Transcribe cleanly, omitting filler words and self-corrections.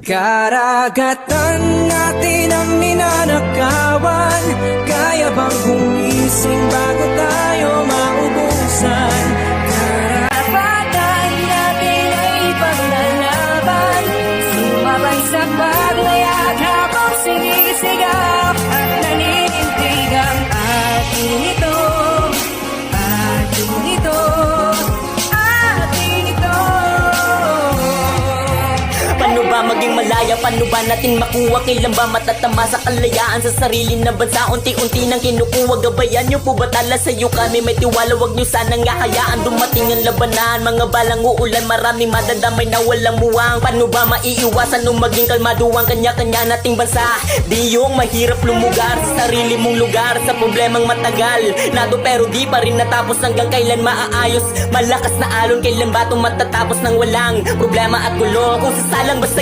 Karagatan natin ang ninanakawan. Kaya bang gumising bago tayo maubusan? Karapatan natin ay ipaglalaban. Sumabay sa paglayag habang sinisigaw at naninindig ang ating ito. Ating ito. Ating ito. Paano ba maging malaya? Paano ba natin makuha? Kailan ba matatama sa kalayaan sa sarili na bansa? Unti-unti nang kinukuha. Gabayan nyo po ba tala sa'yo kami? May tiwala, wag nyo sanang hayaan dumating ang labanan. Mga balang uulan, maraming madadamay na walang muwang. Paano ba maiiwasan nung maging kalmado ang kanya-kanya nating bansa? Di yung mahirap lumugar sa sarili mong lugar, sa problemang matagal nato pero di pa rin natapos. Hanggang kailan maaayos? Malakas na alon, kailan ba itong matatapos ng walang problema at gulo? Kung sasalang basta